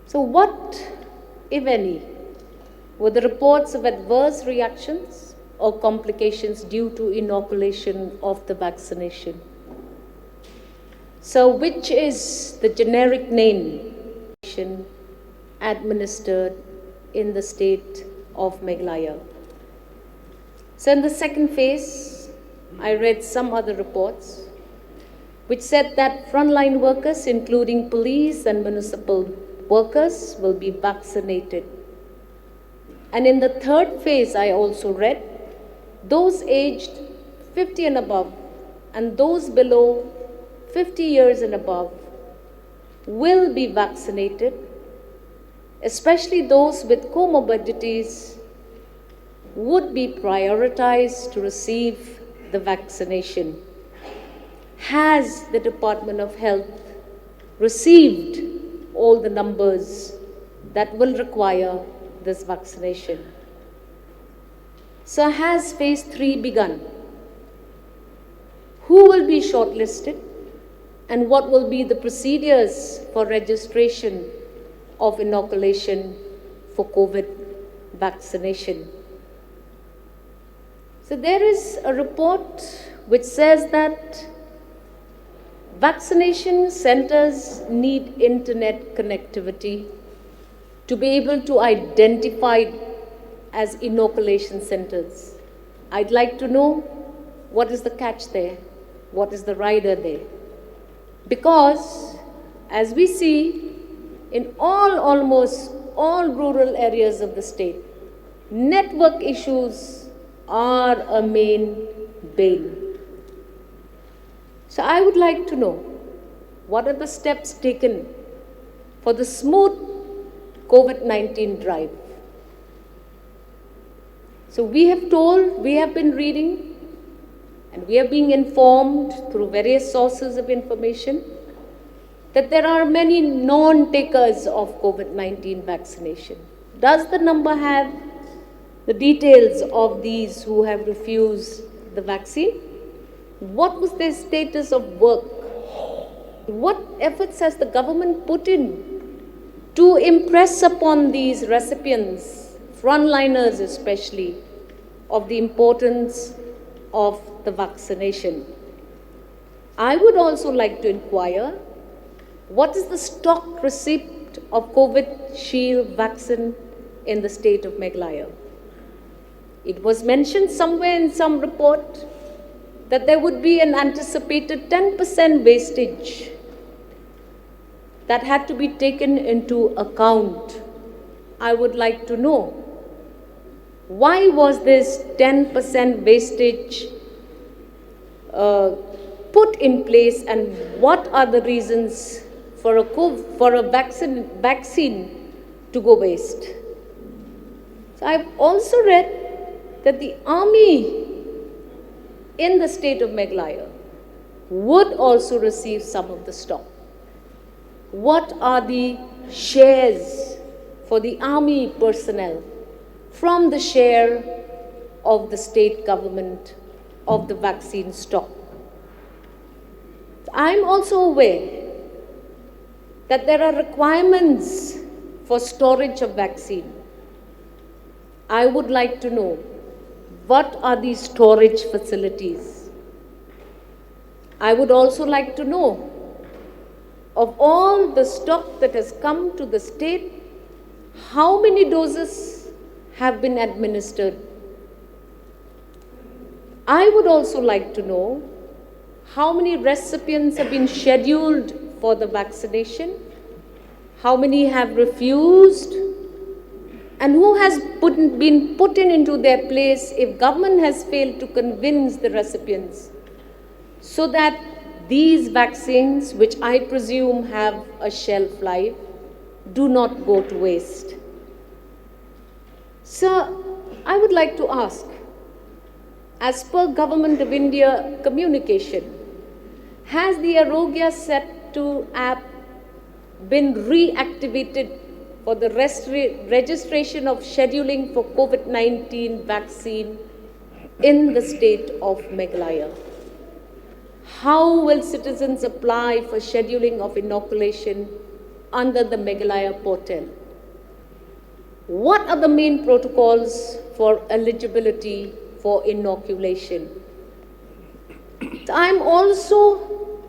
So what, if any, were the reports of adverse reactions or complications due to inoculation of the vaccination? So which is the generic name administered in the state of Meghalaya? So in the second phase, I read some other reports which said that frontline workers, including police and municipal workers, will be vaccinated. And in the third phase, I also read those aged 50 and above and those below 50 years and above will be vaccinated, especially those with comorbidities would be prioritized to receive the vaccination. Has the Department of Health received all the numbers that will require this vaccination? So has phase 3 begun? Who will be shortlisted and what will be the procedures for registration of inoculation for COVID vaccination? So there is a report which says that vaccination centers need internet connectivity to be able to identify as inoculation centers. I'd like to know what is the catch there, what is the rider there. Because as we see in almost all rural areas of the state, network issues are a main bane. So I would like to know, what are the steps taken for the smooth COVID-19 drive? So we have been reading, and we are being informed through various sources of information that there are many non-takers of COVID-19 vaccination. Does the number have the details of these who have refused the vaccine? What was their status of work? What efforts has the government put in to impress upon these recipients, frontliners especially, of the importance of the vaccination? I would also like to inquire, what is the stock receipt of COVID Shield vaccine in the state of Meghalaya? It was mentioned somewhere in some report that there would be an anticipated 10% wastage that had to be taken into account. I would like to know, why was this 10% wastage put in place, and what are the reasons for a vaccine to go waste? So I've also read that the army in the state of Meghalaya would also receive some of the stock. What are the shares for the army personnel from the share of the state government of the vaccine stock? I'm also aware that there are requirements for storage of vaccine. I would like to know, what are these storage facilities? I would also like to know, of all the stock that has come to the state, how many doses have been administered? I would also like to know, how many recipients have been scheduled for the vaccination? How many have refused? And who has been put into their place if government has failed to convince the recipients, so that these vaccines, which I presume have a shelf life, do not go to waste? Sir, I would like to ask, as per Government of India communication, has the Arogya Setu app been reactivated for the registration of scheduling for COVID-19 vaccine in the state of Meghalaya? How will citizens apply for scheduling of inoculation under the Meghalaya portal. What are the main protocols for eligibility for inoculation? I'm also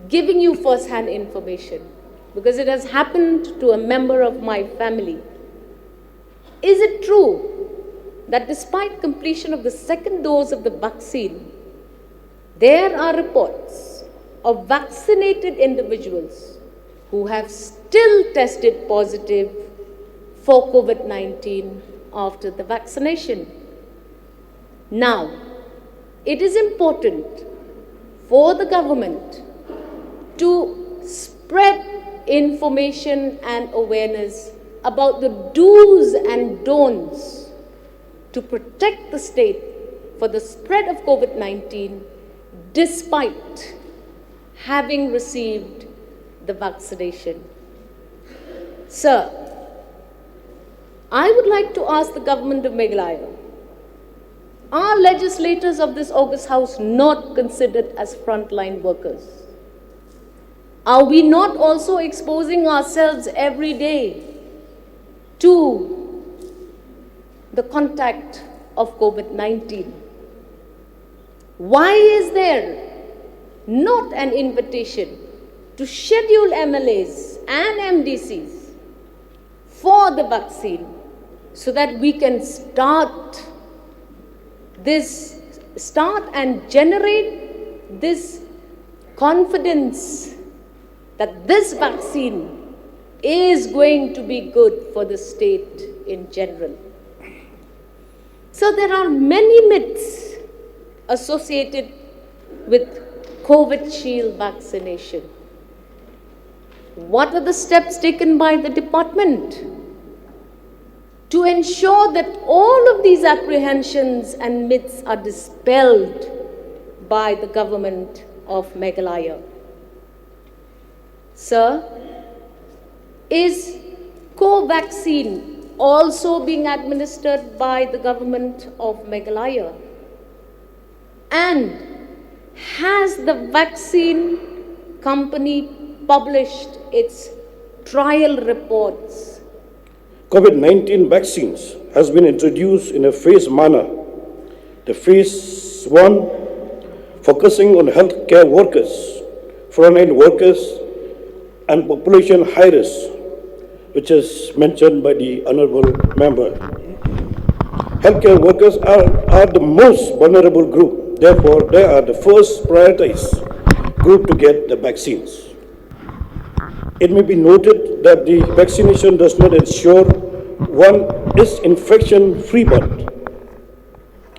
giving you first-hand information because it has happened to a member of my family. Is it true that despite completion of the second dose of the vaccine, there are reports of vaccinated individuals who have still tested positive for COVID-19 after the vaccination? Now, it is important for the government to spread information and awareness about the do's and don'ts to protect the state for the spread of COVID-19 despite having received the vaccination. Sir, I would like to ask the government of Meghalaya, are legislators of this August House not considered as frontline workers? Are we not also exposing ourselves every day to the contact of COVID-19? Why is there not an invitation to schedule MLAs and MDCs for the vaccine so that we can start and generate this confidence that this vaccine is going to be good for the state in general? So there are many myths associated with COVID Shield vaccination. What are the steps taken by the department to ensure that all of these apprehensions and myths are dispelled by the government of Meghalaya? Sir, is co-vaccine also being administered by the government of Meghalaya? And has the vaccine company published its trial reports? COVID-19 vaccines has been introduced in a phased manner. The phase 1 focusing on healthcare workers, frontline workers, and population high risk, which is mentioned by the honorable member. Healthcare workers are the most vulnerable group. Therefore, they are the first prioritized group to get the vaccines. It may be noted that the vaccination does not ensure one is infection-free, but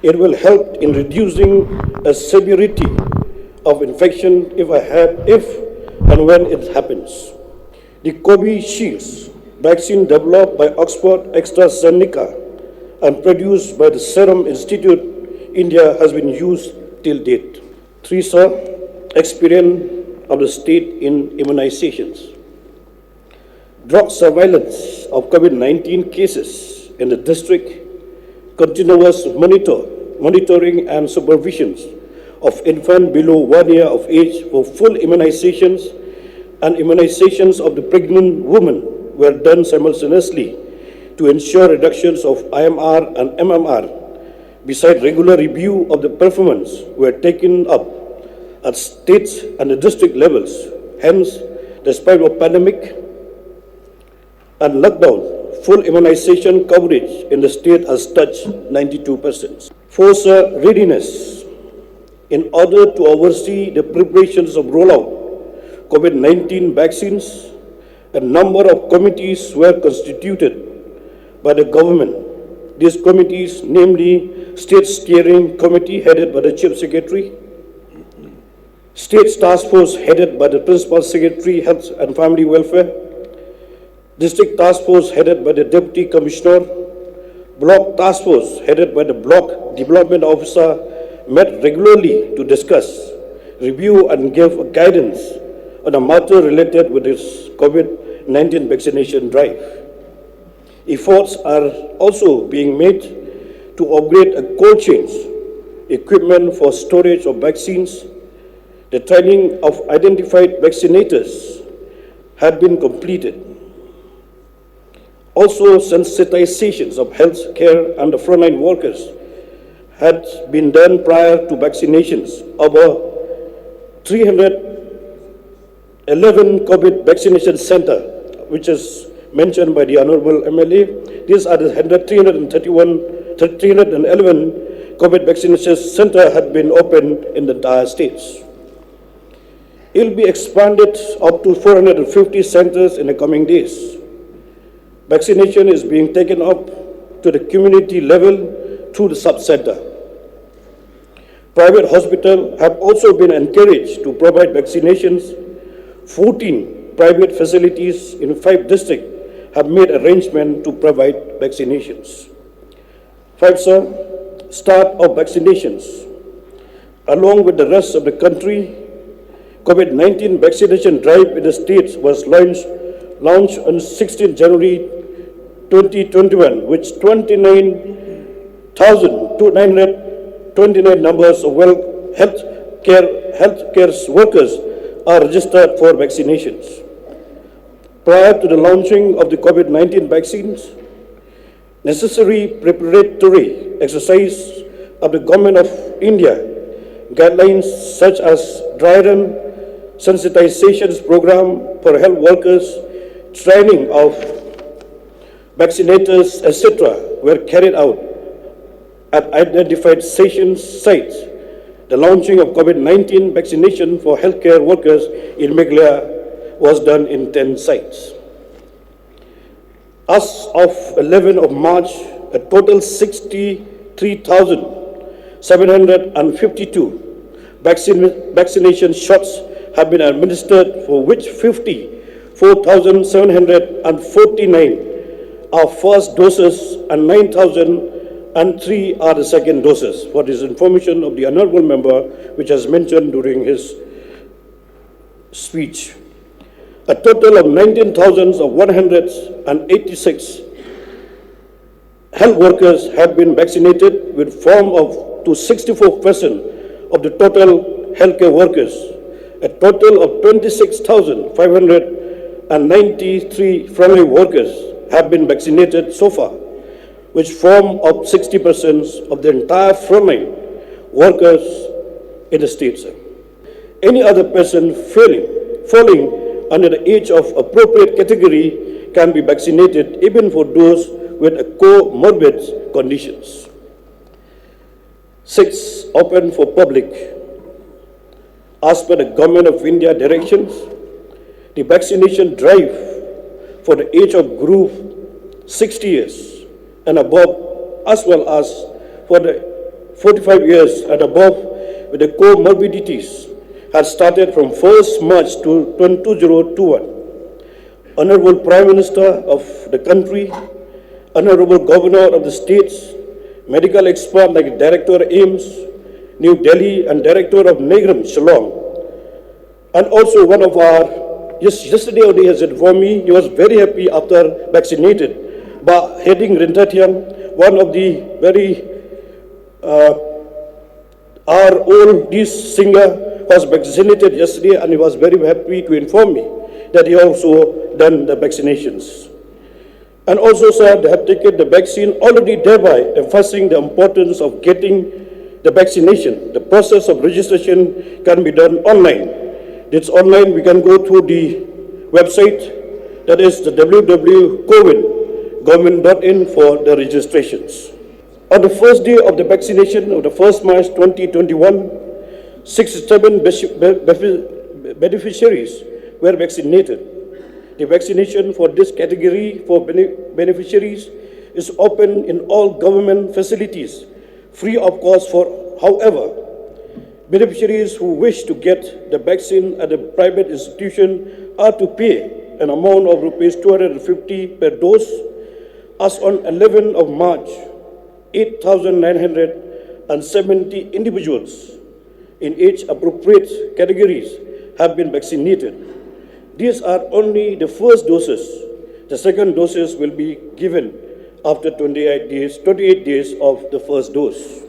it will help in reducing a severity of infection if and when it happens. The COVID Shields vaccine developed by Oxford AstraZeneca and produced by the Serum Institute, India, has been used till date. 3, sir, experience of the state in immunizations. Drug surveillance of COVID-19 cases in the district, continuous monitoring and supervision of infants below 1 year of age for full immunizations and immunizations of the pregnant women were done simultaneously to ensure reductions of IMR and MMR. Besides, regular review of the performance were taken up at states and the district levels. Hence, despite the pandemic and lockdown, full immunization coverage in the state has touched 92%. 4, sir, readiness. In order to oversee the preparations of rollout COVID-19 vaccines, a number of committees were constituted by the government. These committees, namely State Steering Committee headed by the Chief Secretary, State Task Force headed by the Principal Secretary, Health and Family Welfare, District Task Force headed by the Deputy Commissioner, Block Task Force headed by the Block Development Officer, met regularly to discuss, review and give guidance on a matter related with this COVID-19 vaccination drive. Efforts are also being made to upgrade a cold chain equipment for storage of vaccines, the training of identified vaccinators, had been completed. Also, sensitizations of health care and the frontline workers had been done prior to vaccinations. Over 311 COVID Vaccination Center, which is mentioned by the Honorable MLA. These are the 311 COVID Vaccination Center had been opened in the entire states. It will be expanded up to 450 centers in the coming days. Vaccination is being taken up to the community level through the sub-center. Private hospitals have also been encouraged to provide vaccinations. 14 private facilities in 5 districts have made arrangements to provide vaccinations. 5, sir, start of vaccinations. Along with the rest of the country, COVID-19 vaccination drive in the states was launched on 16 January 2021, which 29,929 numbers of healthcare workers are registered for vaccinations. Prior to the launching of the COVID-19 vaccines, necessary preparatory exercise of the Government of India, guidelines such as dry run, sensitization program for health workers, training of vaccinators, etc., were carried out at identified sites. The launching of COVID-19 vaccination for healthcare workers in Meghalaya was done in 10 sites. As of 11 of March, a total 63,752 vaccination shots have been administered, for which 54,749 are first doses and 9,003 are the second doses. For this information of the Honourable Member, which has mentioned during his speech. A total of 19,186 health workers have been vaccinated, with form of to 64% of the total healthcare workers. A total of 26,593 frontline workers have been vaccinated so far, which form up 60% of the entire frontline workers in the states. Any other person falling under the age of appropriate category can be vaccinated, even for those with comorbid conditions. 6, open for public. As per the Government of India directions, the vaccination drive for the age of group 60 years and above, as well as for the 45 years and above with the comorbidities, had started from 1st March to 2021. Honorable Prime Minister of the country, Honorable Governor of the states, medical expert like Director AIMS, New Delhi, and Director of Negram, Shillong, and also one of our, yesterday only has informed me, he was very happy after vaccinated, but heading Rintatian, one of the very our old this singer was vaccinated yesterday, and he was very happy to inform me that he also done the vaccinations. And also, sir, they have taken the vaccine already, thereby emphasizing the importance of getting the vaccination. The process of registration can be done online. It's online. We can go through the website, that is the www.covidgovernment.in for the registrations. On the first day of the vaccination of the 1st March 2021, 67 beneficiaries were vaccinated. The vaccination for this category for beneficiaries is open in all government facilities, free of cost. However, beneficiaries who wish to get the vaccine at a private institution are to pay an amount of rupees 250 per dose. As on 11 of March, 8,970 individuals in age-appropriate categories have been vaccinated. These are only the first doses. The second doses will be given after 28 days of the first dose.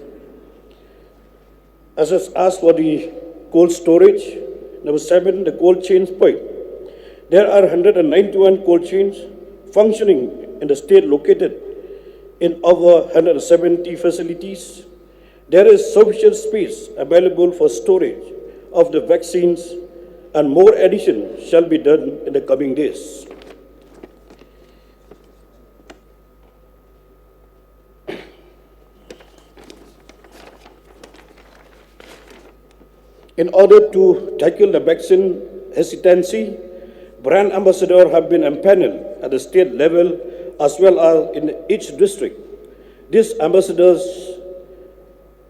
As for the cold storage, number 7, the cold chain point. There are 191 cold chains functioning in the state located in over 170 facilities. There is sufficient space available for storage of the vaccines, and more addition shall be done in the coming days. In order to tackle the vaccine hesitancy, brand ambassadors have been empaneled at the state level as well as in each district. These ambassadors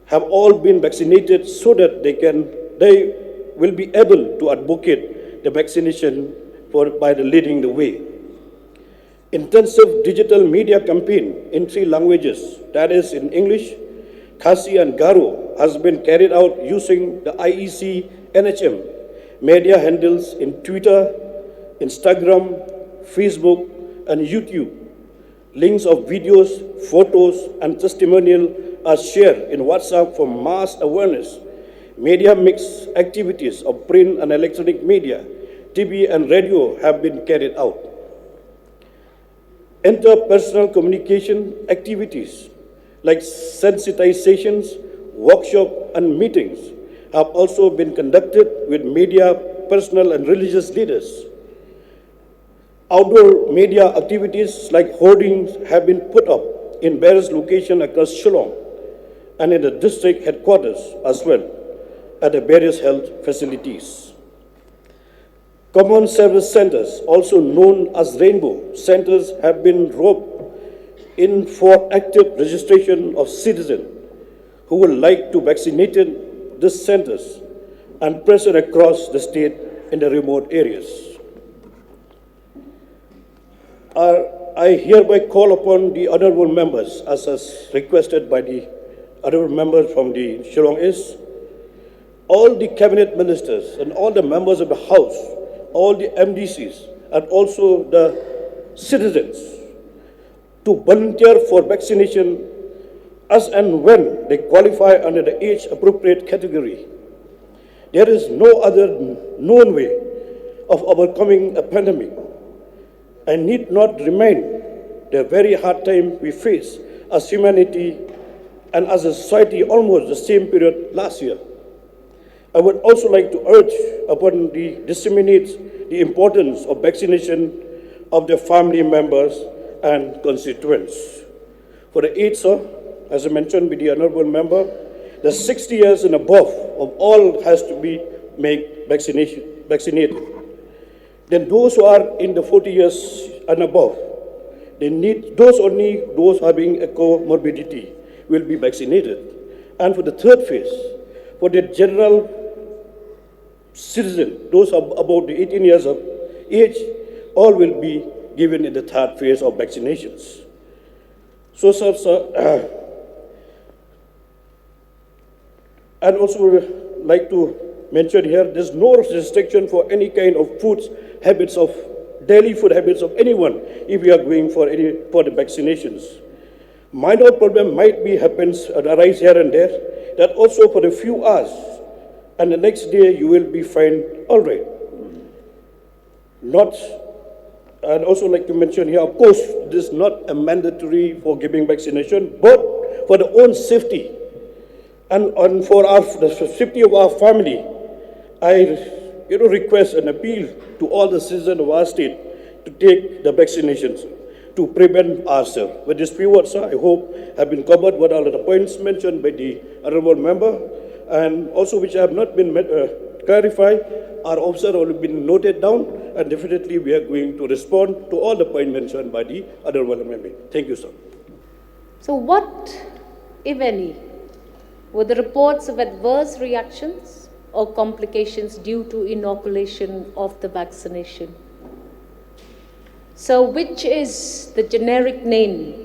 have all been vaccinated so that they will be able to advocate the vaccination by leading the way. Intensive digital media campaign in 3 languages, that is in English, Khasi and Garo, has been carried out using the IEC NHM media handles in Twitter, Instagram, Facebook, and YouTube. Links of videos, photos, and testimonial are shared in WhatsApp for mass awareness. Media mix activities of print and electronic media, TV and radio have been carried out. Interpersonal communication activities like sensitizations, workshops, and meetings have also been conducted with media, personal, and religious leaders. Outdoor media activities like hoardings have been put up in various locations across Shillong and in the district headquarters as well at the various health facilities. Common service centers, also known as rainbow centers, have been roped in for active registration of citizens who would like to vaccinate these centers and present across the state in the remote areas. I hereby call upon the honorable members, as requested by the honorable members from the Shillong East, all the cabinet ministers and all the members of the House, all the MDCs, and also the citizens to volunteer for vaccination as and when they qualify under the age-appropriate category. There is no other known way of overcoming a pandemic and need not remind the very hard time we face as humanity and as a society almost the same period last year. I would also like to urge upon the disseminate the importance of vaccination of their family members and constituents. For the age, sir, as I mentioned with the honorable member, the 60 years and above of all has to be made vaccinated. Then those who are in the 40 years and above, they need those having a comorbidity will be vaccinated. And for the third phase, for the general citizen, those about the 18 years of age, all will be given in the third phase of vaccinations. So, sir, and also would like to mention here, there's no restriction for any kind of daily food habits of anyone if we are going for the vaccinations. Minor problem might arise here and there, that also for a few hours, and the next day you will be fine, all right. I'd also like to mention here, of course, this is not a mandatory for giving vaccination, but for the own safety and for the safety of our family, I request and appeal to all the citizens of our state to take the vaccinations to prevent ourselves. With these few words, sir, I hope have been covered what all of the points mentioned by the honorable member, and also which have not been clarified are also already been noted down, and definitely we are going to respond to all the points mentioned by the honorable member. Thank you, sir. So what, if any, were the reports of adverse reactions or complications due to inoculation of the vaccination? So which is the generic name